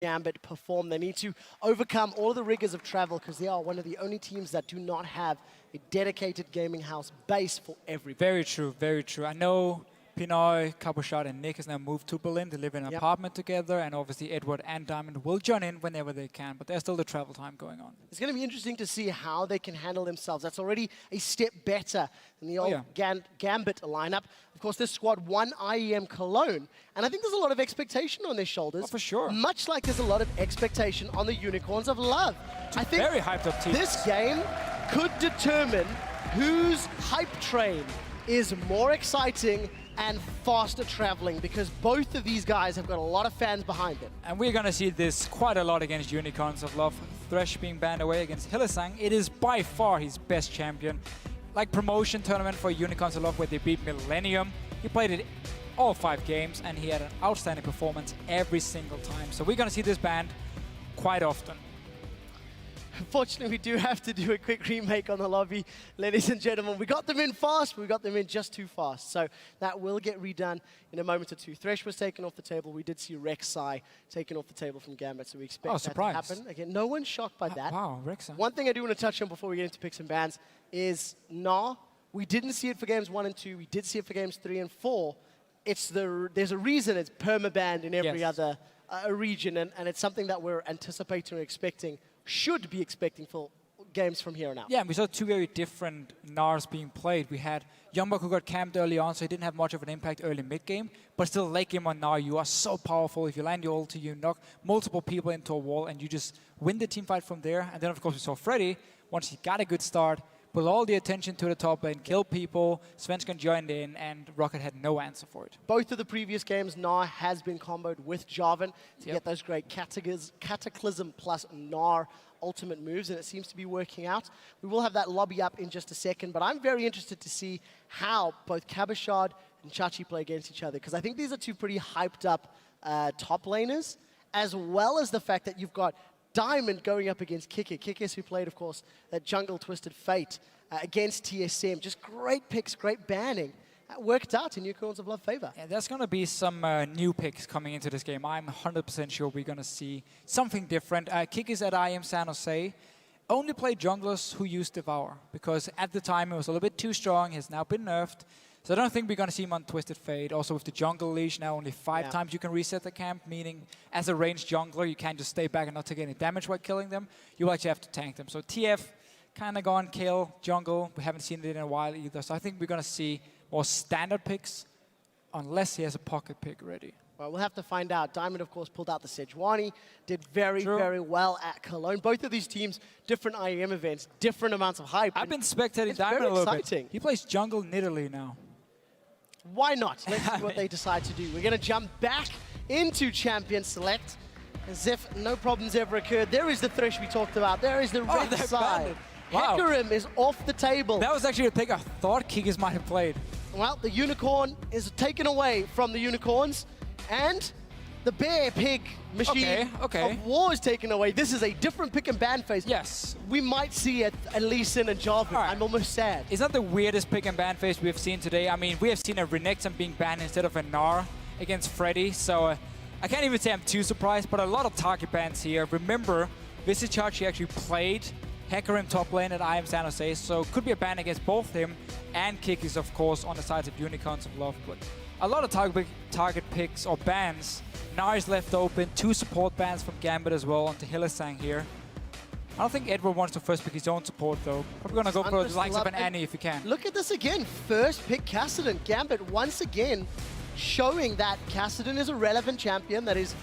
Gambit perform. They need to overcome all of the rigors of travel because they are one of the only teams that do not have a dedicated gaming house base for everybody. Very true, very true. I know Pinoy, Cabochard, and Nick has now moved to Berlin. They live in an apartment together, and obviously Edward and Diamond will join in whenever they can, but there's still the travel time going on. It's going to be interesting to see how they can handle themselves. That's already a step better than the old Gambit lineup. Of course, this squad won IEM Cologne, and I think there's a lot of expectation on their shoulders. Oh, for sure. Much like there's a lot of expectation on the Unicorns of Love. I think very hyped up teams. This game could determine whose hype train is more exciting and faster traveling, because both of these guys have got a lot of fans behind them. And we're going to see this quite a lot against Unicorns of Love. Thresh being banned away against Hillesang. It is by far his best champion. Like promotion tournament for Unicorns of Love where they beat Millennium. He played it all 5 games and he had an outstanding performance every single time. So we're going to see this banned quite often. Unfortunately, we do have to do a quick remake on the lobby, ladies and gentlemen. We got them in fast, but we got them in just too fast. So that will get redone in a moment or two. Thresh was taken off the table. We did see Rek'Sai taken off the table from Gambit, so we expect that to happen. Again, no one's shocked by that. Wow, Rek'Sai. One thing I do want to touch on before we get into picks and bans is Nah. We didn't see it for games 1 and 2. We did see it for games 3 and 4. There's a reason it's perma-banned in every other region, and it's something that we're anticipating or expecting, should be expecting for games from here on out. Yeah, and we saw 2 very different Nars being played. We had Youngbok who got camped early on, so he didn't have much of an impact early mid-game, but still late game on Nar, you are so powerful. If you land your ulti, you knock multiple people into a wall, and you just win the team fight from there. And then, of course, we saw Freddy, once he got a good start, put all the attention to the top lane, kill people, Svensson joined in, and Rocket had no answer for it. Both of the previous games, Gnar has been comboed with Jarvan to get those great Cataclysm plus Gnar ultimate moves, and it seems to be working out. We will have that lobby up in just a second, but I'm very interested to see how both Cabochard and Chachi play against each other, because I think these are 2 pretty hyped up top laners, as well as the fact that you've got Diamond going up against Kikis, who played, of course, that Jungle Twisted Fate against TSM. Just great picks, great banning. That worked out in Unicorns of Love favor. Yeah, there's going to be some new picks coming into this game. I'm 100% sure we're going to see something different. Kikis at IEM San Jose only played junglers who used Devour, because at the time it was a little bit too strong. He has now been nerfed. So I don't think we're going to see him on Twisted Fate. Also with the jungle leash, now only 5 times you can reset the camp, meaning as a ranged jungler, you can't just stay back and not take any damage while killing them. You actually have to tank them. So TF kind of gone kill jungle. We haven't seen it in a while either. So I think we're going to see more standard picks, unless he has a pocket pick ready. Well, we'll have to find out. Diamond, of course, pulled out the Sejuani, did very, very well at Cologne. Both of these teams, different IEM events, different amounts of hype. I've been spectating Diamond a little bit. He plays jungle in Italy now. Why not? Let's see what they decide to do. We're going to jump back into Champion Select, as if no problems ever occurred. There is the Thresh we talked about. There is the Rek'Sai. Wow. Hecarim is off the table. That was actually a pick I thought Kikis might have played. Well, the Unicorn is taken away from the Unicorns, and the Bear Pig machine of war is taken away. This is a different pick and ban phase. Yes. We might see it at Lee Sin and Jarvan. I'm almost sad. It's not the weirdest pick and ban phase we've seen today. I mean, we have seen a Renekton being banned instead of a Gnar against Freddy, so I can't even say I'm too surprised, but a lot of target bans here. Remember, Visicharchi actually played Hecarim top lane at IEM San Jose, so could be a ban against both him and Kikis, of course, on the sides of Unicorns of Love. But a lot of target picks or bans. Gnar is left open. 2 support bans from Gambit as well onto Hillesang here. I don't think Edward wants to first pick his own support, though. Probably going to go for the likes of an Annie if he can. Look at this again. First pick Kassadin. Gambit once again showing that Kassadin is a relevant champion that is,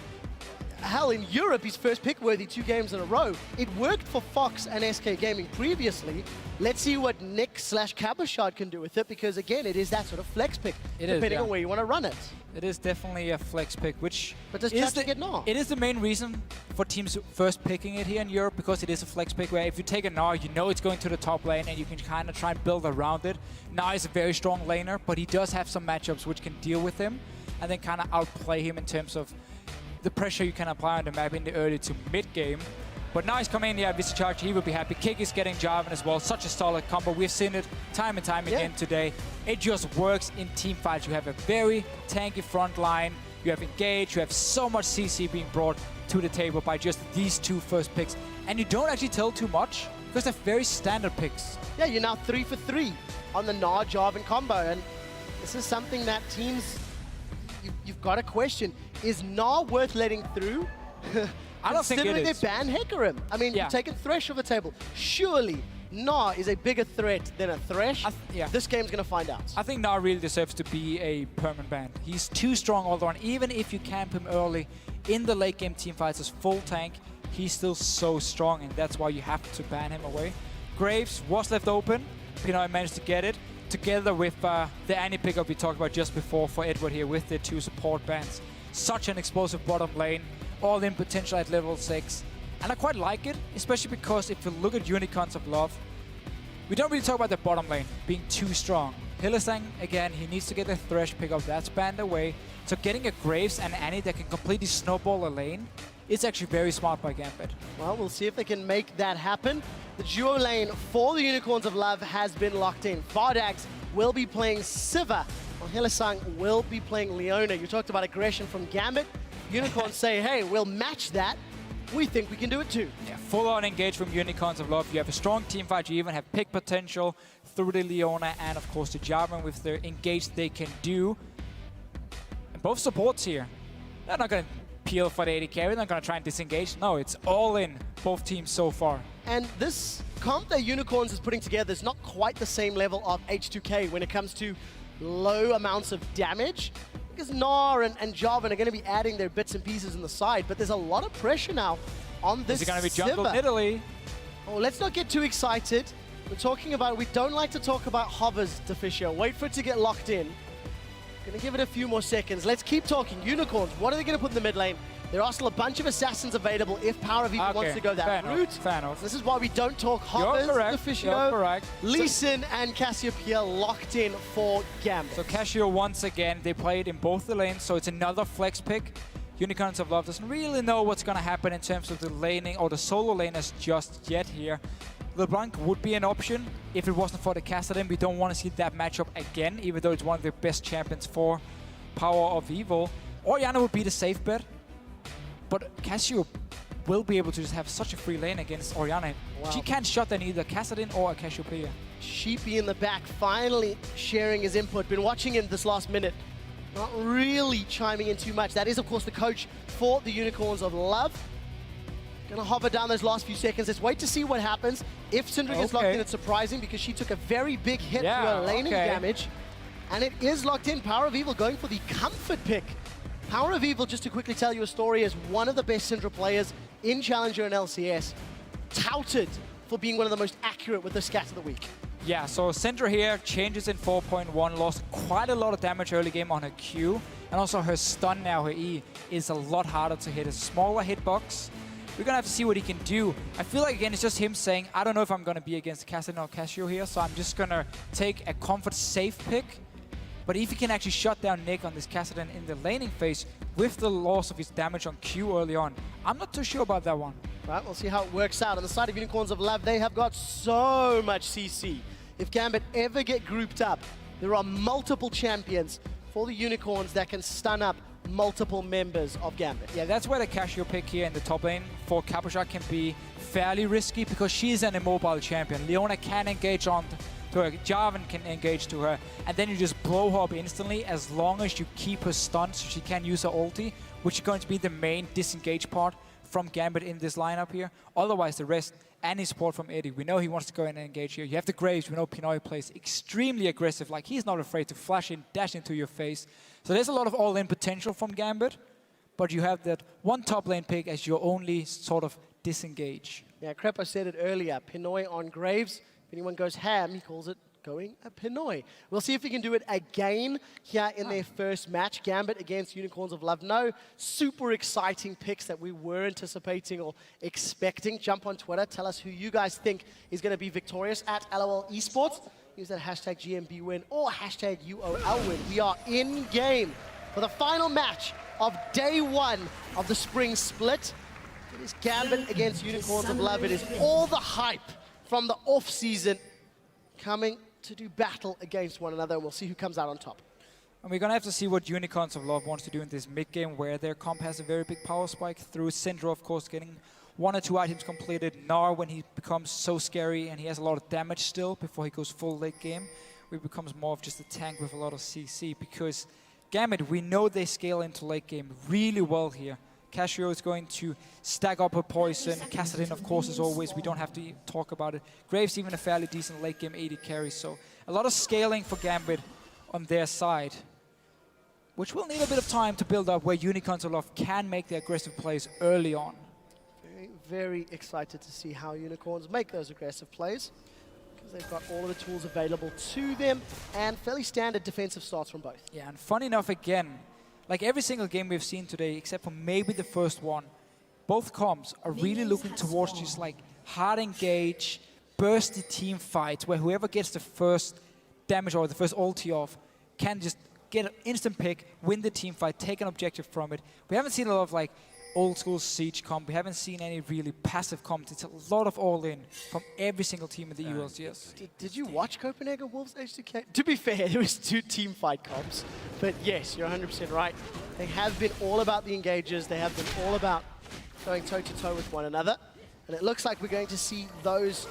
hell, in Europe, he's first pick worthy 2 games in a row. It worked for Fox and SK Gaming previously. Let's see what Nick/Cabochard can do with it, because again, it is that sort of flex pick, depending on where you want to run it. It is definitely a flex pick, which but does Chachi get Gnar? It is the main reason for teams first picking it here in Europe, because it is a flex pick where if you take a Gnar, you know it's going to the top lane and you can kind of try and build around it. Gnar is a very strong laner, but he does have some matchups which can deal with him and then kind of outplay him in terms of the pressure you can apply on the map in the early to mid game. But now he's coming in here, Visicharchi, he will be happy. Kikis getting Jarvan as well, such a solid combo. We've seen it time and time again today. It just works in team fights. You have a very tanky front line, you have engaged, you have so much CC being brought to the table by just these two first picks. And you don't actually tell too much because they're very standard picks. Yeah, you're now 3 for 3 on the Gnar Jarvan combo. And this is something that teams, you've got to question. Is Gnar worth letting through? I don't think it is. Considering they ban Hecarim. I mean, you've taken Thresh off the table. Surely Gnar is a bigger threat than a Thresh. This game's going to find out. I think Gnar really deserves to be a permanent ban. He's too strong all the way. Even if you camp him early in the late game team fights as full tank, he's still so strong, and that's why you have to ban him away. Graves was left open. Pinoy managed to get it, together with the Annie pickup we talked about just before for Edward here with the 2 support bans. Such an explosive bottom lane, all in potential at level 6. And I quite like it, especially because if you look at Unicorns of Love, we don't really talk about the bottom lane being too strong. Hylissang, again, he needs to get the Thresh pickup, that's banned away. So getting a Graves and Annie that can completely snowball a lane, it's actually very smart by Gambit. Well, we'll see if they can make that happen. The duo lane for the Unicorns of Love has been locked in. Vardags will be playing Siva, while Hylissang will be playing Leona. You talked about aggression from Gambit. Unicorns say, hey, we'll match that. We think we can do it too. Yeah, full-on engage from Unicorns of Love. You have a strong team fight. You even have pick potential through the Leona and, of course, the Jarvan with their engage they can do. And both supports here, they're not going to peel for the 80 carry. They're not going to try and disengage. No, it's all in, both teams so far. And this comp that Unicorns is putting together is not quite the same level of H2K when it comes to low amounts of damage. Because Gnar and Jarvan are going to be adding their bits and pieces on the side, but there's a lot of pressure now on this. Is it going to be jungle in Italy? Oh, let's not get too excited. We're talking about, we don't like to talk about hovers, Deficio. Wait for it to get locked in. Gonna give it a few more seconds. Let's keep talking. Unicorns, what are they going to put in the mid lane? There are still a bunch of assassins available if Power of Evil wants to go that route. Fair enough. This is why we don't talk hovers, Deficio. You're correct. Lee Sin and Cassiopeia locked in for Gambit. So Cassio, once again, they played in both the lanes, so it's another flex pick. Unicorns of Love doesn't really know what's going to happen in terms of the laning or the solo laners just yet here. LeBlanc would be an option if it wasn't for the Kassadin. We don't want to see that matchup again, even though it's one of the best champions for Power of Evil. Orianna would be the safe bet, but Cassio will be able to just have such a free lane against Orianna. Wow. She can't shut down either Kassadin or Cassiopeia. Sheepy in the back, finally sharing his input. Been watching him this last minute. Not really chiming in too much. That is, of course, the coach for the Unicorns of Love. Gonna hover down those last few seconds. Let's wait to see what happens. If Syndra gets locked in, it's surprising because she took a very big hit to her laning damage. And it is locked in. Power of Evil going for the comfort pick. Power of Evil, just to quickly tell you a story, is one of the best Syndra players in Challenger and LCS. Touted for being one of the most accurate with the scat of the week. Yeah, so Syndra here changes in 4.1, lost quite a lot of damage early game on her Q. And also her stun now, her E, is a lot harder to hit. A smaller hitbox. We're going to have to see what he can do. I feel like, again, it's just him saying, I don't know if I'm going to be against Kassadin or Cassio here, so I'm just going to take a comfort safe pick. But if he can actually shut down Nick on this Kassadin in the laning phase with the loss of his damage on Q early on, I'm not too sure about that one. Right, we'll see how it works out. On the side of Unicorns of Love, they have got so much CC. If Gambit ever get grouped up, there are multiple champions for the Unicorns that can stun up multiple members of Gambit. Yeah, that's where the Cassio pick here in the top lane for Capuchat can be fairly risky because she's an immobile champion. Leona can engage on to her, Jarvan can engage to her, and then you just blow her up instantly as long as you keep her stunned so she can use her ulti, which is going to be the main disengage part from Gambit in this lineup here. Otherwise, the rest, any support from Eddie. We know he wants to go in and engage here. You have the Graves. We know Pinoy plays extremely aggressive. Like, he's not afraid to flash in, dash into your face. So there's a lot of all-in potential from Gambit, but you have that one top lane pick as your only sort of disengage. Yeah, Crepo said it earlier. Pinoy on Graves. If anyone goes ham, he calls it going a Pinoy. We'll see if we can do it again here in their first match. Gambit against Unicorns of Love. No super exciting picks that we were anticipating or expecting. Jump on Twitter. Tell us who you guys think is going to be victorious at LOL Esports. Use that hashtag GMB win or hashtag UOL win. We are in game for the final match of day one of the spring split. It is Gambit against Unicorns of Love. It is all the hype from the off-season coming to do battle against one another, and we'll see who comes out on top. And we're going to have to see what Unicorns of Love wants to do in this mid-game, where their comp has a very big power spike through Syndra, of course, getting 1 or 2 items completed. Gnar, when he becomes so scary and he has a lot of damage still before he goes full late game, where he becomes more of just a tank with a lot of CC. Because Gambit, we know they scale into late game really well here. Casio is going to stack up her poison. Kassadin, of course, as always. We don't have to talk about it. Graves even a fairly decent late game AD carry. So a lot of scaling for Gambit on their side, which will need a bit of time to build up, where Unicorns of Love can make the aggressive plays early on. Very, very excited to see how Unicorns make those aggressive plays, because they've got all of the tools available to them and fairly standard defensive starts from both. Yeah, and funny enough, again, like every single game we've seen today, except for maybe the first one, both comps are really looking towards just like hard engage, bursty team fights, where whoever gets the first damage or the first ulti off can just get an instant pick, win the team fight, take an objective from it. We haven't seen a lot of like old school siege comp. We haven't seen any really passive comp. It's a lot of all-in from every single team in the ULCS. Did you watch Copenhagen Wolves H2K? To be fair, there was 2 team fight comps. But yes, you're 100% right. They have been all about the engages. They have been all about going toe-to-toe with one another. And it looks like we're going to see those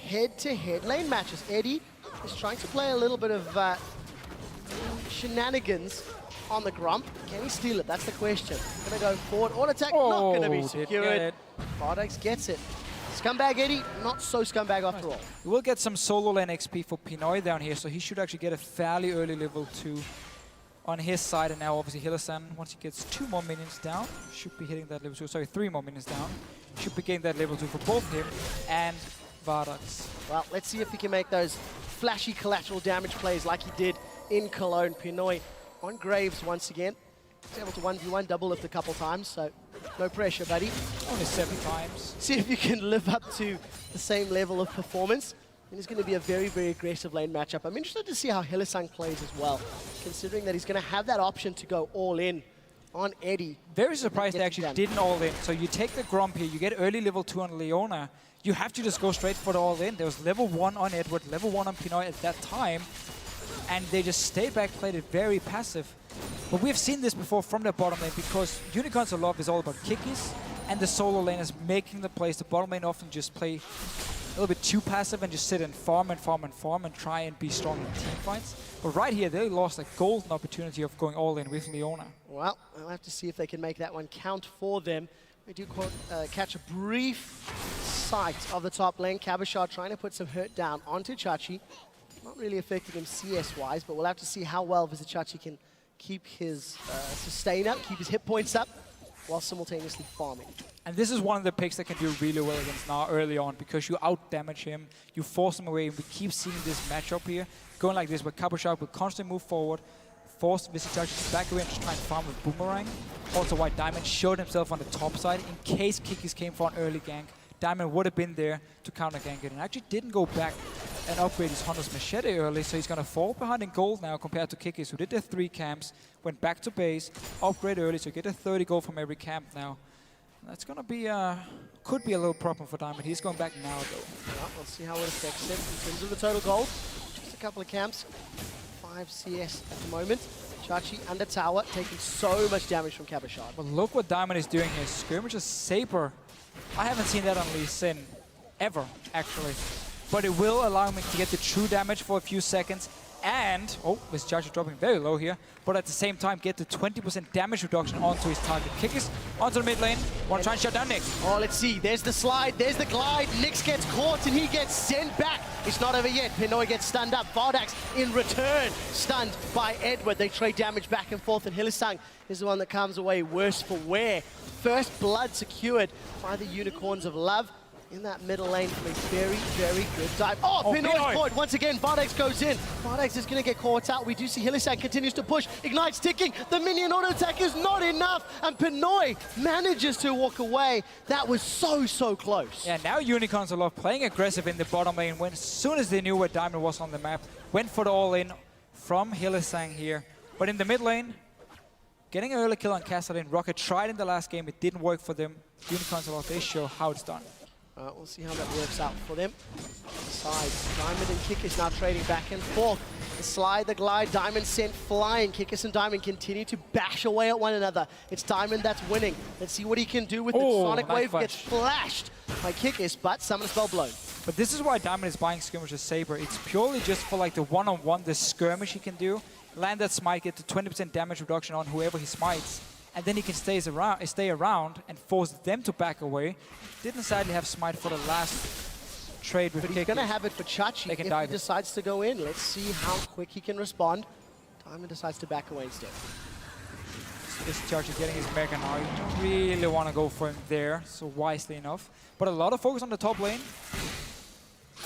head-to-head lane matches. Eddie is trying to play a little bit of shenanigans on the Grump. Can he steal it? That's the question. Gonna go forward. Auto attack, not gonna be secured. Vardex gets it. Scumbag Eddie, not so scumbag after all. We will get some solo lane XP for Pinoy down here, so he should actually get a fairly early level 2 on his side. And now obviously Hillisan, once he gets 2 more minions down, should be hitting that level 2. Sorry, 3 more minions down. Should be getting that level 2 for both him and Vardex. Well, let's see if he can make those flashy collateral damage plays like he did in Cologne. Pinoy on Graves once again. He's able to 1v1 double lift a couple times, so no pressure, buddy. Only 7 times. See if you can live up to the same level of performance. And it's going to be a very, very aggressive lane matchup. I'm interested to see how Hillisang plays as well, considering that he's going to have that option to go all in on Eddie. Very surprised they actually didn't all in. So you take the Grump here, you get early level 2 on Leona. You have to just go straight for the all in. There was level 1 on Edward, level 1 on Pinoy at that time. And they just stayed back, played it very passive. But we've seen this before from the bottom lane, because Unicorns of Love is all about kickies, and the solo lane is making the plays. The bottom lane often just play a little bit too passive and just sit and farm and farm and farm and try and be strong in team fights. But right here, they lost a golden opportunity of going all in with Leona. Well, I'll have to see if they can make that one count for them. We do catch a brief sight of the top lane. Cabashard trying to put some hurt down onto Chachi. Not really affecting him CS-wise, but we'll have to see how well Vizichachi can keep his sustain up, keep his hit points up, while simultaneously farming. And this is one of the picks that can do really well against Gnar early on, because you out-damage him, you force him away, and we keep seeing this matchup here, going like this, where Cabashard will constantly move forward, force Vizichachi to back away and just try and farm with Boomerang. Also, White Diamond showed himself on the top side in case Kikis came for an early gank. Diamond would have been there to counter gank it, and actually didn't go back and upgrade his Hunter's Machete early, so he's going to fall behind in gold now compared to Kikis, who did their 3 camps, went back to base, upgrade early, so get a 30 gold from every camp now. And that's going to be, could be a little problem for Diamond. He's going back now, though. Well, we'll see how it affects him in terms of the total gold. Just a couple of camps, 5 CS at the moment. Chachi under tower, taking so much damage from Cabashard. But look what Diamond is doing here. Skirmishes Saber. I haven't seen that on Lee Sin ever, actually. But it will allow me to get the true damage for a few seconds. And, oh, this charge is dropping very low here. But at the same time, get the 20% damage reduction onto his target. Kikis onto the mid lane. Want to try and shut down Nyx. Oh, let's see. There's the slide. There's the glide. Nyx gets caught and he gets sent back. It's not over yet. Pinoy gets stunned up. Vardax in return stunned by Edward. They trade damage back and forth. And Hillisang is the one that comes away worse for wear. First blood secured by the Unicorns of Love. In that middle lane for a very, very good dive. Oh, Pinoy caught once again. Vardex goes in. Vardex is going to get caught out. We do see Hillisang continues to push. Ignite's ticking. The minion auto attack is not enough. And Pinoy manages to walk away. That was so, so close. Yeah, now Unicorns of Love playing aggressive in the bottom lane. When as soon as they knew where Diamond was on the map, went for the all-in from Hillisang here. But in the mid lane, getting an early kill on Kassadin. Rocket tried in the last game. It didn't work for them. Unicorns of Love, they show how it's done. We'll see how that works out for them. Side, Diamond and Kick is now trading back and forth. The slide, the glide, Diamond sent flying. Kikis and Diamond continue to bash away at one another. It's Diamond that's winning. Let's see what he can do with the Sonic nice Wave. flash. Gets flashed by Kikis, but Summon Spell blown. But this is why Diamond is buying Skirmisher's Saber. It's purely just for like the one-on-one, the skirmish he can do. Land that smite, get the 20% damage reduction on whoever he smites. And then he can stay around and force them to back away. Didn't sadly have smite for the last trade with But he's going to have it for Chachi if he decides to go in. Let's see how quick he can respond. Diamond decides to back away instead. This Chachi getting his Mega now. You don't really want to go for him there, so wisely enough. But a lot of focus on the top lane.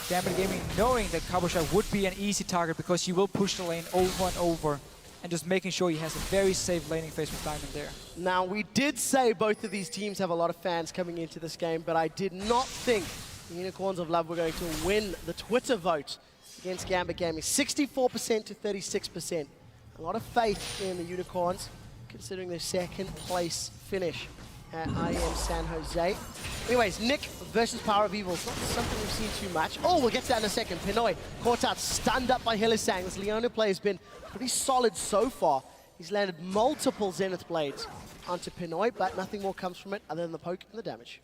Gambit Gaming knowing that Cabochard would be an easy target because he will push the lane over and over. And just making sure he has a very safe laning phase with Diamond there. Now, we did say both of these teams have a lot of fans coming into this game, but I did not think the Unicorns of Love were going to win the Twitter vote against Gambit Gaming. 64% to 36%. A lot of faith in the Unicorns, considering their second place finish at IEM San Jose. Anyways, Nick versus Power of Evil. It's not something we've seen too much. Oh, we'll get to that in a second. Pinoy caught out, stunned up by Hillisang. This Leona play has been pretty solid so far. He's landed multiple Zenith Blades onto Pinoy, but nothing more comes from it other than the poke and the damage.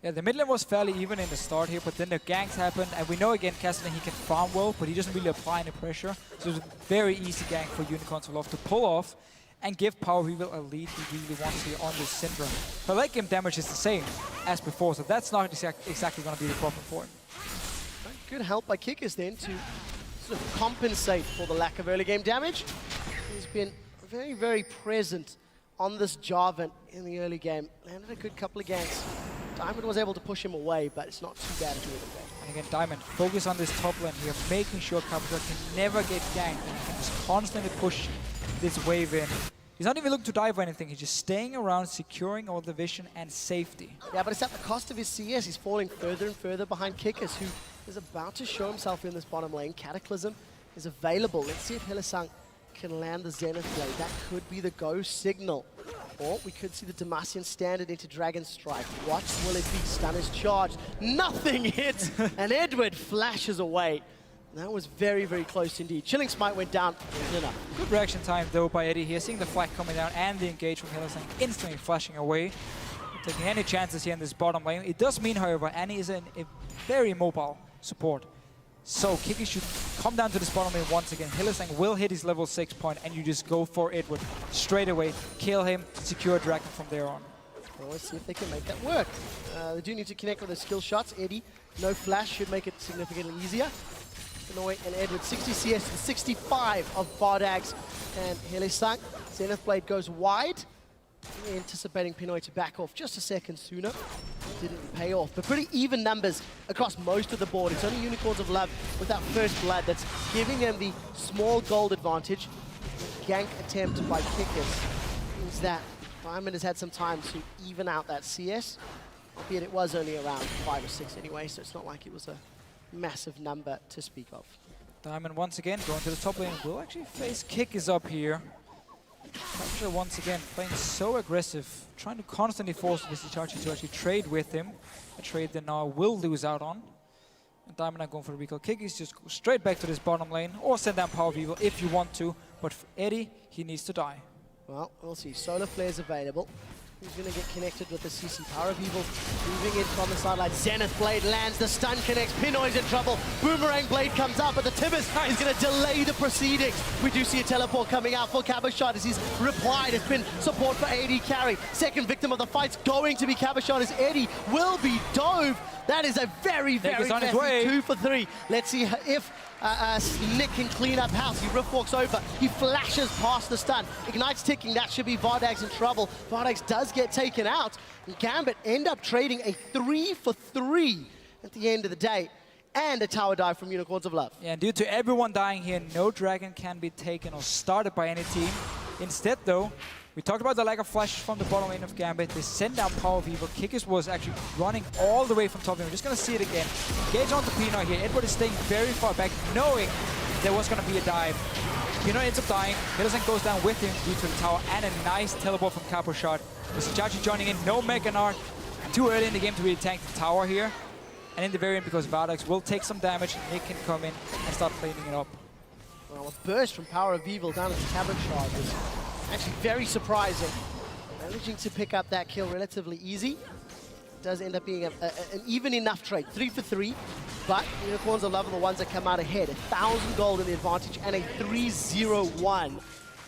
Yeah, the mid lane was fairly even in the start here, but then the ganks happened, and we know again Castellan he can farm well, but he doesn't really apply any pressure. So it's a very easy gank for Unicorns of Love to pull off and give Power of Evil a lead he really wants here on this Syndrome. But late game damage is the same as before, so that's not exactly going to be the problem for him. Good help by Kickers then to sort of compensate for the lack of early game damage. He's been very, very present on this Jarvan in the early game. Landed a good couple of ganks. Diamond was able to push him away, but it's not too bad at the end of the day. And again, Diamond, focus on this top lane here, making sure Cabochard can never get ganked and can just constantly push this wave in. He's not even looking to dive or anything, he's just staying around, securing all the vision and safety. Yeah, but it's at the cost of his CS. He's falling further and further behind Kickers, who is about to show himself in this bottom lane. Cataclysm is available. Let's see if Hillisang can land the Zenith Blade. That could be the go signal. Or we could see the Demacian standard into Dragon Strike. What will it be? Stunner's charged. Nothing hits, and Edward flashes away. That was very, very close indeed. Chilling Smite went down. Enough. Good reaction time though by Eddie here, seeing the flag coming down and the engage from Hillisang instantly flashing away. Not taking any chances here in this bottom lane. It does mean, however, Annie is a very mobile support. So Kiki should come down to this bottom lane once again. Hillisang will hit his level 6 point and you just go for Edward straight away. Kill him, secure Dragon from there on. Well, let's see if they can make that work. They do need to connect with the skill shots. Eddie, no flash should make it significantly easier. Pinoy and Edward, 60 CS to 65 of Bardags and Hillisang. Zenith Blade goes wide. Anticipating Pinoy to back off just a second sooner. Didn't pay off, but pretty even numbers across most of the board. It's only Unicorns of Love with that first blood that's giving them the small gold advantage. Gank attempt by Kickers means that Diamond has had some time to even out that CS, albeit it was only around 5 or 6 anyway, so it's not like it was a massive number to speak of. Diamond once again going to the top lane. Will actually face Kickers up here. Cabochard once again playing so aggressive, trying to constantly force Visitachi to actually trade with him. A trade that now will lose out on. And Diamond not going for the recall. Kickers just go straight back to this bottom lane or send down Power of Evil if you want to. But for Eddie, he needs to die. Well, we'll see. Solar Flare's available. He's going to get connected with the CC. Power of Evil moving in from the sideline. Zenith Blade lands, the stun connects, Pinoy's in trouble. Boomerang Blade comes out, but the Tibbers is going to delay the proceedings. We do see a teleport coming out for Cabochard as he's replied. It's been support for AD carry. Second victim of the fight's going to be Cabochard as Eddie will be dove. That is a very, very messy 2 for 3. Let's see if Nick can clean up house. He rift walks over. He flashes past the stun. Ignites ticking. That should be Vardags in trouble. Vardags does get taken out. And Gambit end up trading a 3 for 3 at the end of the day. And a tower dive from Unicorns of Love. Yeah, and due to everyone dying here, no dragon can be taken or started by any team. Instead, though, we talked about the lack of flash from the bottom lane of Gambit. They send down Power of Evil. Kickers was actually running all the way from top lane. We're just going to see it again. Engage onto Pinoy here. Edward is staying very far back, knowing there was going to be a dive. Pinoy ends up dying. Hillisang goes down with him due to the tower and a nice teleport from Cabochard. Visitachi joining in. No Mega Art. Too early in the game to really tank the tower here. And in the very end, because Vardags will take some damage, Nick can come in and start cleaning it up. Well, a burst from Power of Evil down at the Cabot Shard was actually very surprising. Managing to pick up that kill relatively easy. Does end up being an even enough trade, 3 for 3, but Unicorns are loving the ones that come out ahead. 1,000 gold in the advantage and a 3-0-1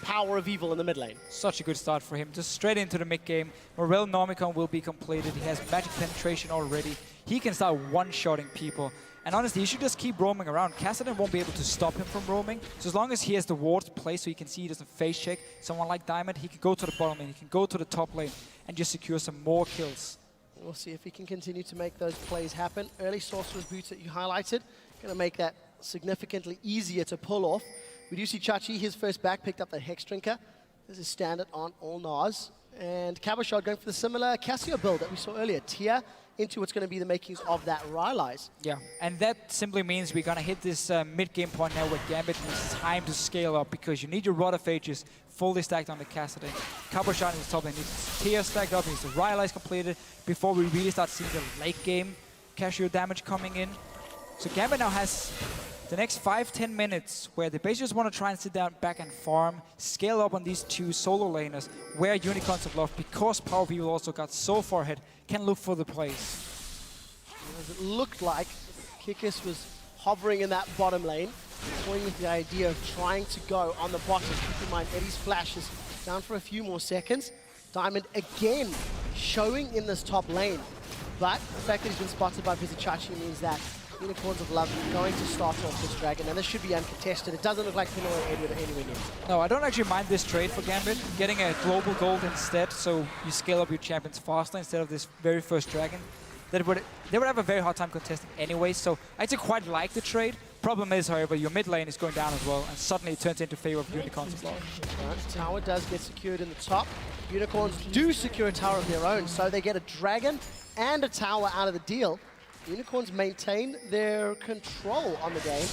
Power of Evil in the mid lane. Such a good start for him, just straight into the mid game. Morel Normicon will be completed. He has magic penetration already. He can start one-shotting people. And honestly, he should just keep roaming around. Kassadin won't be able to stop him from roaming. So as long as he has the wards placed so he can see he doesn't face check someone like Diamond, he can go to the bottom lane, he can go to the top lane and just secure some more kills. We'll see if he can continue to make those plays happen. Early Sorcerer's Boots that you highlighted, going to make that significantly easier to pull off. We do see Chachi, his first back, picked up the Hex Drinker. This is standard on all Nars. And Cabochard going for the similar Cassio build that we saw earlier. Tia into what's going to be the makings of that Rylai's. Yeah, and that simply means we're going to hit this mid-game point now where Gambit needs time to scale up because you need your Rod of Ages fully stacked on the Kassadin. Cabochard in the top lane needs Tia stacked up, needs the Rylai's completed before we really start seeing the late game Cassio damage coming in. So Gambit now has the next 5-10 minutes where they basically just want to try and sit down back and farm, scale up on these two solo laners where Unicorns of Love, because Power of Evil also got so far ahead, can look for the plays. It looked like Kikis was hovering in that bottom lane, toying with the idea of trying to go on the bottom. Keep in mind, Eddie's flash is down for a few more seconds. Diamond again showing in this top lane, but the fact that he's been spotted by Vizichachi means that Unicorns of Love are going to start off this dragon, and this should be uncontested. It doesn't look like Pinoy or Edward are anywhere near. No, I don't actually mind this trade for Gambit, getting a global gold instead, so you scale up your champions faster instead of this very first dragon. They would have a very hard time contesting anyway, so I actually quite like the trade. Problem is, however, your mid lane is going down as well, and suddenly it turns into favor of Unicorns of Love. Right, tower does get secured in the top. Unicorns do secure a tower of their own, so they get a dragon and a tower out of the deal. Unicorns maintain their control on the game,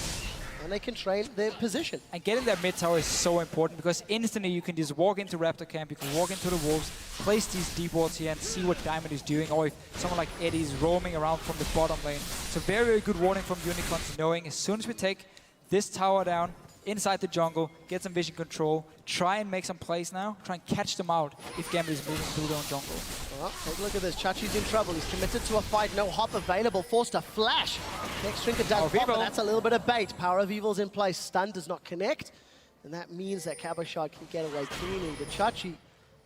and they can train their position. And getting that mid tower is so important because instantly you can just walk into Raptor camp, you can walk into the Wolves, place these deep wards here and see what Diamond is doing, or if someone like Eddie is roaming around from the bottom lane. It's a very, very good warning from Unicorns, knowing as soon as we take this tower down, inside the jungle, get some vision control, try and make some plays now, try and catch them out if Gambit is moving through their own jungle. Well, take a look at this. Chachi's in trouble. He's committed to a fight. No hop available. Forced to flash. Next Trinket does pop, but that's a little bit of bait. Power of Evil's in place. Stun does not connect. And that means that Cabochard can get away cleanly. But Chachi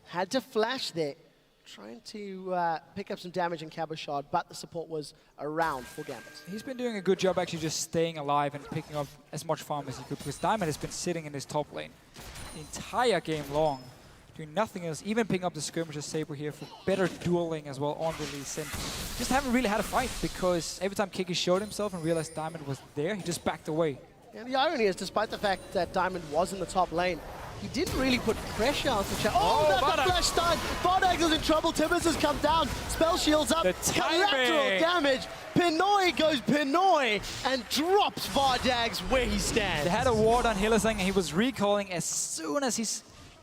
had to flash there, trying to pick up some damage in Cabochard, but the support was around for Gambit. He's been doing a good job actually just staying alive and picking up as much farm as he could, because Diamond has been sitting in his top lane the entire game long, doing nothing else, even picking up the skirmisher saber here for better dueling as well on release. And just haven't really had a fight because every time Kiki showed himself and realized Diamond was there, he just backed away. And the irony is, despite the fact that Diamond was in the top lane, he didn't really put pressure on the chat. Oh, that's the flash stun! Vardags is in trouble. Tibbers has come down. Spell shields up. Collateral damage. Pinoy goes Pinoy and drops Vardags where he stands. They had a ward on Hillesang and he was recalling as soon as he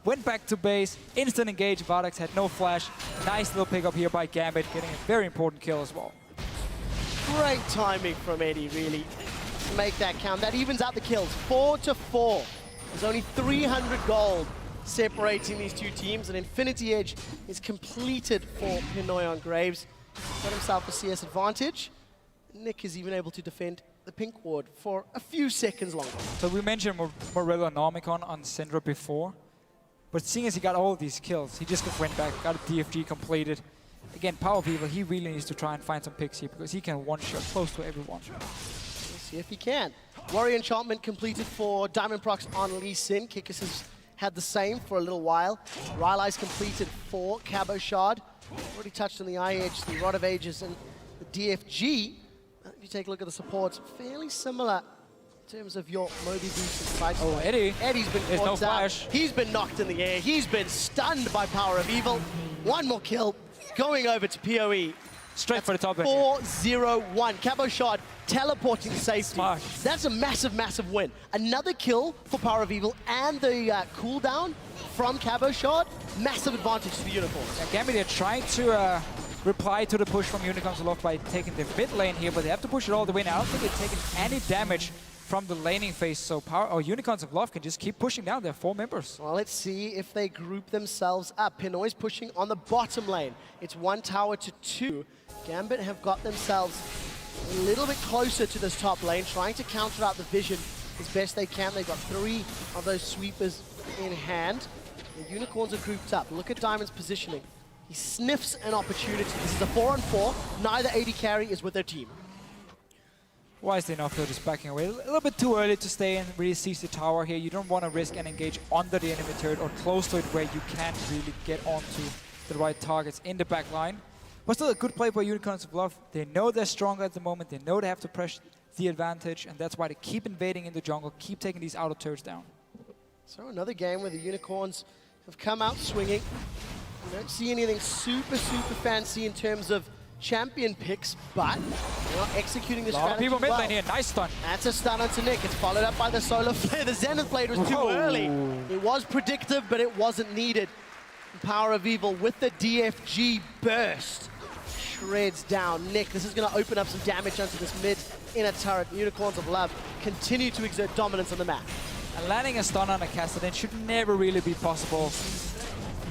went back to base. Instant engage. Vardags had no flash. Nice little pickup here by Gambit, getting a very important kill as well. Great timing from Eddie, really, to make that count. That evens out the kills. 4-4. There's only 300 gold separating these two teams, and Infinity Edge is completed for Pinoy on Graves. Got himself a CS advantage. Nick is even able to defend the pink ward for a few seconds longer. So we mentioned Morello Normicon on Syndra before, but seeing as he got all of these kills, he just went back, got a DFG completed. Again, Power of Evil, he really needs to try and find some picks here because he can one-shot close to everyone. Let's see if he can. Warrior Enchantment completed for Diamond Prox on Lee Sin. Kikis has had the same for a little while. Rylai's completed for Cabochard. Already touched on the IH, the Rod of Ages, and the DFG. If you take a look at the supports, fairly similar in terms of your Moby boost and side. Oh, Eddie. Eddie's been There's caught no out. flash. He's been knocked in the air. He's been stunned by Power of Evil. One more kill, going over to PoE. Straight for the top end. 4-0-1. Cabochard teleporting safety. Smart. That's a massive, massive win. Another kill for Power of Evil and the cooldown from Cabochard. Massive advantage to the Unicorns. Yeah, Gambit are trying to reply to the push from Unicorns of Love by taking the mid lane here, but they have to push it all the way now. I don't think they've taken any damage from the laning phase, so Unicorns of Love can just keep pushing down their 4 members. Well, let's see if they group themselves up. Pinoy's pushing on the bottom lane. It's 1 tower to 2. Gambit have got themselves a little bit closer to this top lane, trying to counter out the vision as best they can. They've got 3 of those sweepers in hand. The Unicorns are grouped up. Look at Diamond's positioning. He sniffs an opportunity. This is a 4-on-4. Neither AD carry is with their team. Why is they not just backing away? A little bit too early to stay and really seize the tower here. You don't want to risk and engage under the enemy turret or close to it where you can't really get onto the right targets in the back line. But still a good play by Unicorns of Love. They know they're stronger at the moment. They know they have to press the advantage, and that's why they keep invading in the jungle, keep taking these outer turrets down. So another game where the Unicorns have come out swinging. You don't see anything super fancy in terms of champion picks, but they're not executing the strategy people mid well. lane here, nice stun. That's a stun onto Nick. It's followed up by the Solar Flare. The Zenith Blade was too early. It was predictive, but it wasn't needed. Power of Evil with the DFG burst. Shreds down Nick. This is going to open up some damage onto this mid inner turret. Unicorns of Love continue to exert dominance on the map. And landing a stun on a Cassidy should never really be possible.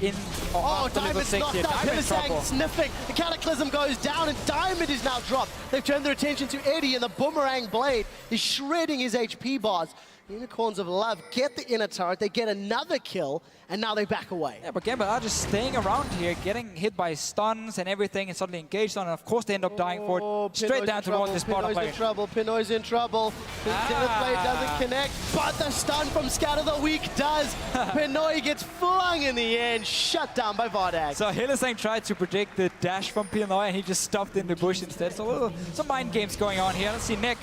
Diamond's knocked up. Hillsang sniffing. The Cataclysm goes down and Diamond is now dropped. They've turned their attention to Eddie, and the Boomerang Blade is shredding his HP bars. Unicorns of Love get the inner turret. They get another kill, and now they back away. Yeah, but Gambit are just staying around here, getting hit by stuns and everything, and suddenly engaged on, and of course they end up dying for it. Straight down towards this bottom lane. Pinoy's in trouble. The Zenith Blade doesn't connect, but the stun from Scatter the Weak does. Pinoy gets flung in the end, shut down by Vardag. So Hillesang tried to predict the dash from Pinoy, and he just stopped in the bush instead. So some mind games going on here. Let's see Nick.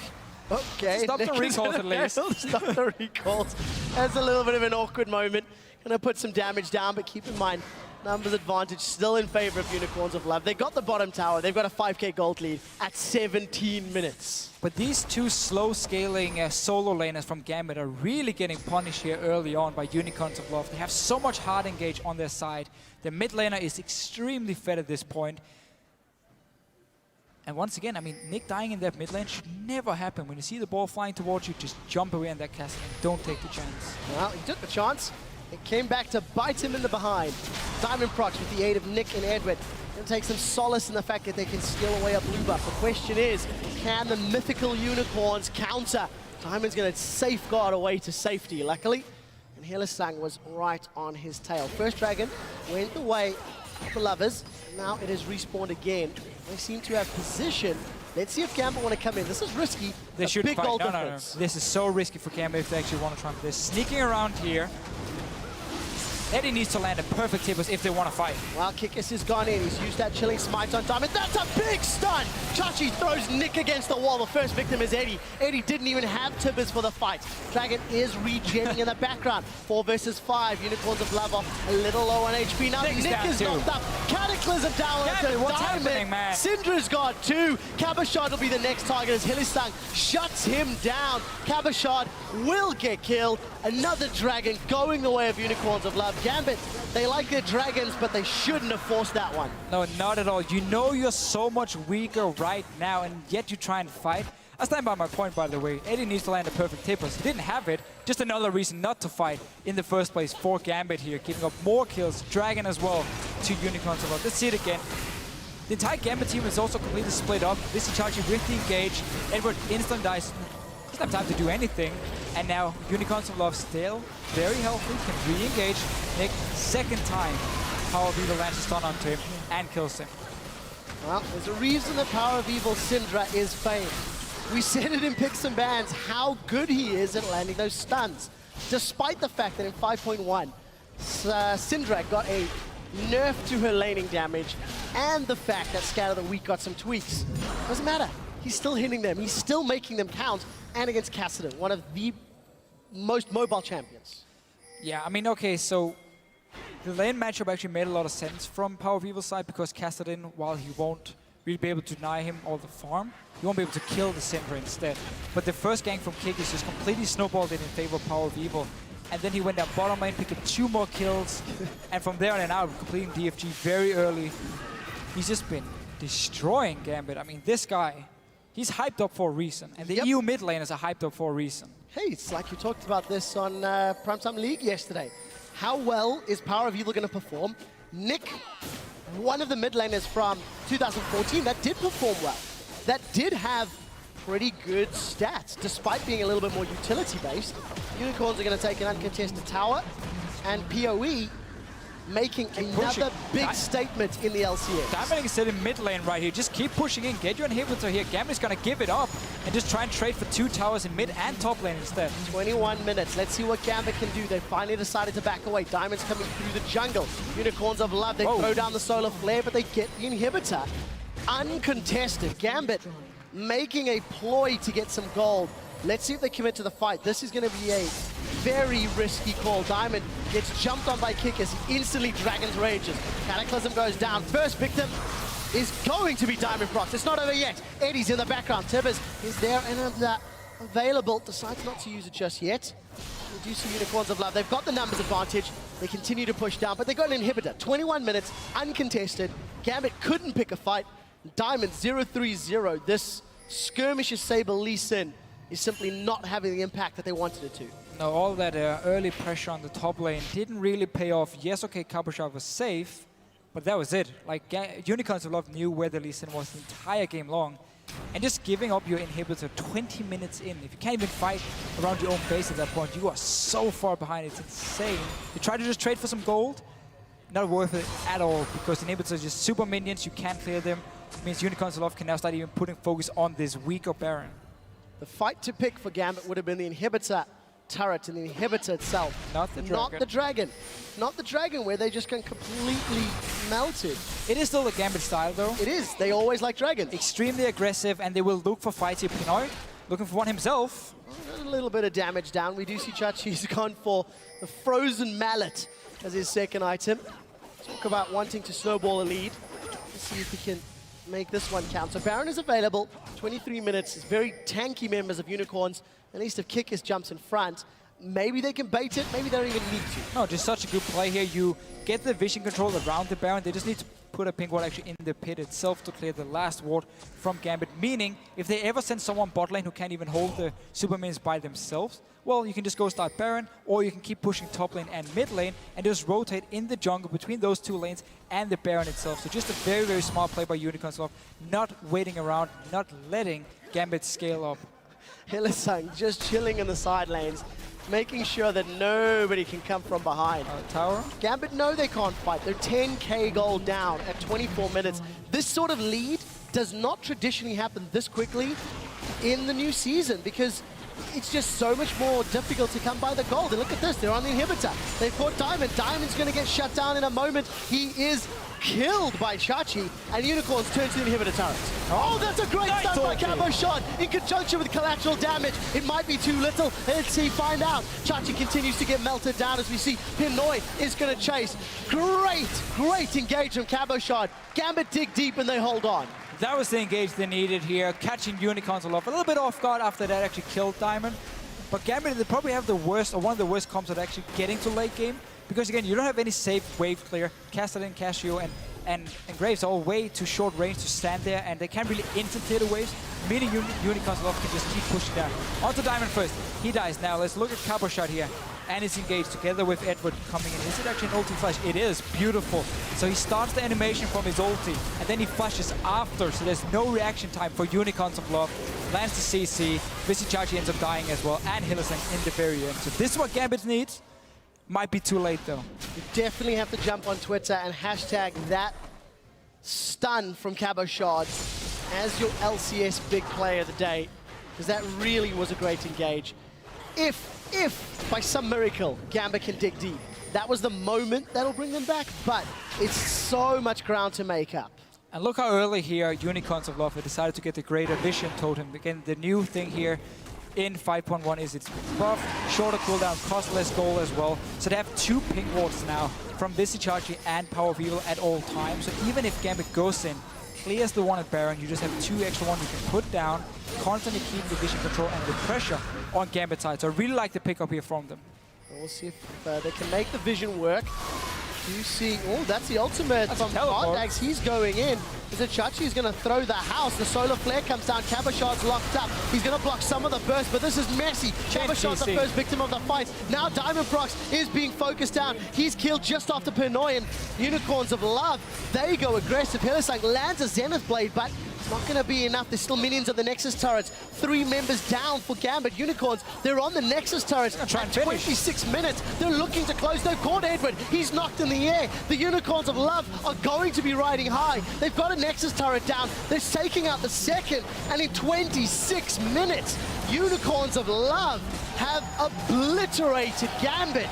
Okay, stop the recalls at least. Stop the recalls. That's a little bit of an awkward moment. Gonna put some damage down, but keep in mind, numbers advantage still in favor of Unicorns of Love. They got the bottom tower. They've got a 5k gold lead at 17 minutes. But these 2 slow scaling solo laners from Gambit are really getting punished here early on by Unicorns of Love. They have so much hard engage on their side. The mid laner is extremely fed at this point. And once again, I mean, Nick dying in that mid lane should never happen. When you see the ball flying towards you, just jump away on that castle and don't take the chance. Well, he took the chance. It came back to bite him in the behind. Diamond procs with the aid of Nick and Edward. Gonna take some solace in the fact that they can steal away a blue buff. The question is, can the mythical Unicorns counter? Diamond's gonna safeguard away to safety, luckily. And Hillesang was right on his tail. First dragon went the way of the lovers. Now it has respawned again. They seem to have position. Let's see if Gambit want to come in. This is risky. They should big fight. goal No. This is so risky for Gambit if they actually want to try. They're sneaking around here. Eddie needs to land a perfect tippers if they want to fight. Well, Kikis has gone in. He's used that chilling smite on Diamond. That's a big stun! Chachi throws Nick against the wall. The first victim is Eddie. Eddie didn't even have tippers for the fight. Dragon is regenning in the background. 4 versus 5. Unicorns of Love off a little low on HP. Now Nick is knocked up. Cataclysm down Gambit, what's happening, man? Syndra's got 2. Cabashard will be the next target as Hillesang shuts him down. Cabashard will get killed. Another dragon going the way of Unicorns of Love. Gambit, they like their dragons, but they shouldn't have forced that one. No, not at all. You know you're so much weaker right now, and yet you try and fight. I stand by my point, by the way. Eddie needs to land a perfect tippers. He didn't have it. Just another reason not to fight in the first place for Gambit here, giving up more kills. Dragon as well to Unicorns of Love. Let's see it again. The entire Gambit team is also completely split up. This Itachi with the engage. Edward instant dies. Doesn't have time to do anything. And now Unicorns of Love still very healthy, can re-engage. Nick, second time, Power of Evil lands a stun onto him and kills him. Well, there's a reason that Power of Evil Syndra is famed. We said it in Picks and Bans, how good he is at landing those stuns. Despite the fact that in 5.1, Syndra got a nerf to her laning damage, and the fact that Scatter the Weak got some tweaks. Doesn't matter. He's still hitting them. He's still making them count, and against Cassidy, one of the most mobile champions. Yeah, I mean, okay, so the lane matchup actually made a lot of sense from Power of Evil's side because Cassidy, while he won't really be able to deny him all the farm, he won't be able to kill the Syndra instead. But the first gank from Kick is just completely snowballed in favor of Power of Evil. And then he went down bottom lane, picked up 2 more kills, and from there on and out, completing DFG very early. He's just been destroying Gambit. I mean, this guy, He's hyped up for a reason, and the EU mid laners are hyped up for a reason. Hey, it's like you talked about this on Primetime League yesterday. How well is Power of Evil going to perform? Nick, one of the mid laners from 2014, that did perform well. That did have pretty good stats, despite being a little bit more utility-based. Unicorns are going to take an uncontested tower, and PoE making another big statement in the LCS. Diamond is sitting mid lane right here. Just keep pushing in. Get your inhibitor here. Gambit's going to give it up and just try and trade for 2 towers in mid and top lane instead. 21 minutes. Let's see what Gambit can do. They finally decided to back away. Diamond's coming through the jungle. Unicorns of Love. They throw down the solar flare, but they get the inhibitor. Uncontested. Gambit making a ploy to get some gold. Let's see if they commit to the fight. This is going to be a very risky call. Diamond gets jumped on by Kickers. He instantly Dragon's Rages. Cataclysm goes down. First victim is going to be Diamond Frost. It's not over yet. Eddie's in the background. Tibbers is there and available. Decides not to use it just yet. We do see Unicorns of Love. They've got the numbers advantage. They continue to push down, but they got an inhibitor. 21 minutes, uncontested. Gambit couldn't pick a fight. Diamond 0-3-0. This skirmish is Saber Lee Sin is simply not having the impact that they wanted it to. No, all that early pressure on the top lane didn't really pay off. Yes, okay, Cabochard was safe, but that was it. Like, Unicorns of Love knew where the Lee Sin was the entire game long. And just giving up your inhibitor 20 minutes in, if you can't even fight around your own base at that point, you are so far behind, it's insane. You try to just trade for some gold, not worth it at all, because inhibitors are just super minions, you can't clear them. It means Unicorns of Love can now start even putting focus on this weaker Baron. The fight to pick for Gambit would have been the inhibitor turret and the inhibitor itself. Not the dragon. Not the dragon. Not the dragon, where they just get completely melted. It is still the Gambit style, though. It is. They always like dragons. Extremely aggressive, and they will look for fights here. Pinoy looking for one himself. A little bit of damage down. We do see Chachi's gone for the Frozen Mallet as his second item. Talk about wanting to snowball a lead. Let's see if he can make this one count. So Baron is available, 23 minutes. It's very tanky members of Unicorns. At least if Kickers jumps in front, maybe they can bait it, maybe they don't even need to. No, just such a good play here. You get the vision control around the Baron. They just need to put a pink ward actually in the pit itself to clear the last ward from Gambit. Meaning, if they ever send someone bot lane who can't even hold the super minions by themselves, well, you can just go start Baron, or you can keep pushing top lane and mid lane and just rotate in the jungle between those two lanes and the Baron itself. So just a very, very smart play by Unicorns of Love, not waiting around, not letting Gambit scale up. Hylissang just chilling in the side lanes, making sure that nobody can come from behind. Tower? Gambit know they can't fight. They're 10k gold down at 24 minutes. This sort of lead does not traditionally happen this quickly in the new season, because it's just so much more difficult to come by the gold. And look at this, they're on the inhibitor. They've caught Diamond. Diamond's going to get shut down in a moment. He is killed by Chachi, and Unicorns turn to the inhibitor turret. Oh, that's a great stun by Cabochard in conjunction with collateral damage. It might be too little. Let's see, find out. Chachi continues to get melted down as we see Pinoy is going to chase. Great engagement, Cabochard. Gambit dig deep and they hold on. That was the engage they needed here, catching Unicorns a little bit off guard after that actually killed Diamond. But Gambit, they probably have the worst, or one of the worst comps at actually getting to late game. Because again, you don't have any safe wave clear. Castellan, Casio, and Graves are all way too short range to stand there, and they can't really instant clear the waves, meaning Unicorns Love can just keep pushing down. Onto Diamond first. He dies now. Let's look at Cabochard here. And it's engaged together with Edward coming in. Is it actually an ulti flash? It is. Beautiful. So he starts the animation from his ulti, and then he flashes after, so there's no reaction time for Unicorns of Love. Lands the CC. Visichachi ends up dying as well, and Hylissang in the very end. So this is what Gambit needs. Might be too late, though. You definitely have to jump on Twitter and hashtag that stun from Cabochard as your LCS big play of the day, because that really was a great engage. If by some miracle Gambit can dig deep, that was the moment that'll bring them back, but it's so much ground to make up. And look how early here Unicorns of Love have decided to get the Greater Vision Totem. Again, the new thing here in 5.1 is it's buff, shorter cooldown, cost less gold as well. So they have 2 ping wards now from Visichachi and Power of Evil at all times. So even if Gambit goes in, clears the one at Baron, you just have 2 extra ones you can put down, constantly keep the vision control and the pressure on Gambit side. So I really like the pickup here from them. We'll see if they can make the vision work. You see, oh, that's the ultimate from Condax. He's going in. Chachi is going to throw the house. The solar flare comes down. Cabashard's locked up. He's going to block some of the burst, but this is messy. Cabashard's the first victim of the fight. Now Diamond Prox is being focused down. He's killed just after Pernoyan. Unicorns of Love, they go aggressive. Hillesang lands a Zenith Blade, but it's not going to be enough. There's still minions of the Nexus turrets. 3 members down for Gambit. Unicorns, they're on the Nexus turrets. Try and at 26 minutes, they're looking to close. They've caught Edward. He's knocked in the air. The Unicorns of Love are going to be riding high. They've got a Nexus turret down. They're taking out the second. And in 26 minutes, Unicorns of Love have obliterated Gambit.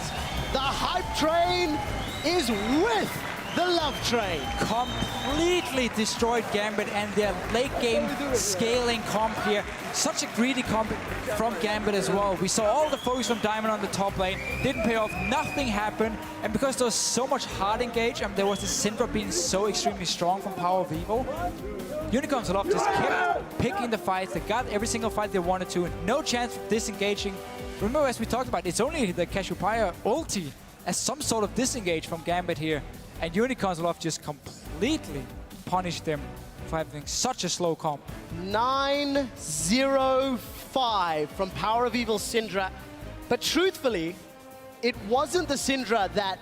The hype train is with the Love train. Completely destroyed Gambit and their late game scaling comp here. Such a greedy comp from Gambit as well. We saw all the focus from Diamond on the top lane. Didn't pay off, nothing happened. And because there was so much hard engage and there was the Syndra being so extremely strong from Power of Evil, Unicorns of Love just kept picking the fights. They got every single fight they wanted to. No chance of disengaging. Remember, as we talked about, it's only the Cassiopeia ulti as some sort of disengage from Gambit here. And Unicorns of Love just completely punished them for having such a slow comp. 9-0-5 from Power of Evil Syndra. But truthfully, it wasn't the Syndra that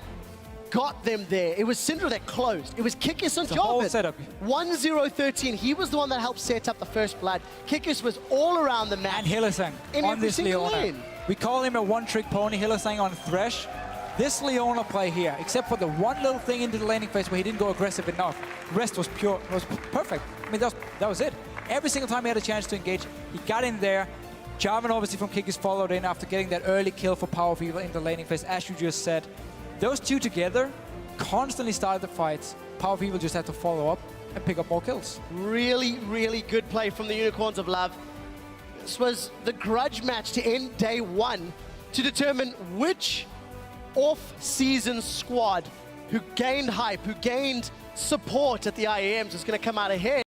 got them there. It was Syndra that closed. It was Kikis and The whole Jobin. setup. 1-0-13. He was the one that helped set up the first blood. Kikis was all around the map. And Hillesang in on every this single Leona. lane. We call him a one-trick pony, Hillesang on Thresh. This Leona play here, except for the one little thing into the laning phase where he didn't go aggressive enough, the rest was pure, was perfect. I mean, that was it. Every single time he had a chance to engage, he got in there. Jarvan obviously from Kikis followed in after getting that early kill for Power of Evil in the laning phase, as you just said. Those two together constantly started the fights. Power of Evil just had to follow up and pick up more kills. Really, really good play from the Unicorns of Love. This was the grudge match to end day 1 to determine which off-season squad who gained hype, who gained support at the IEMs is going to come out ahead.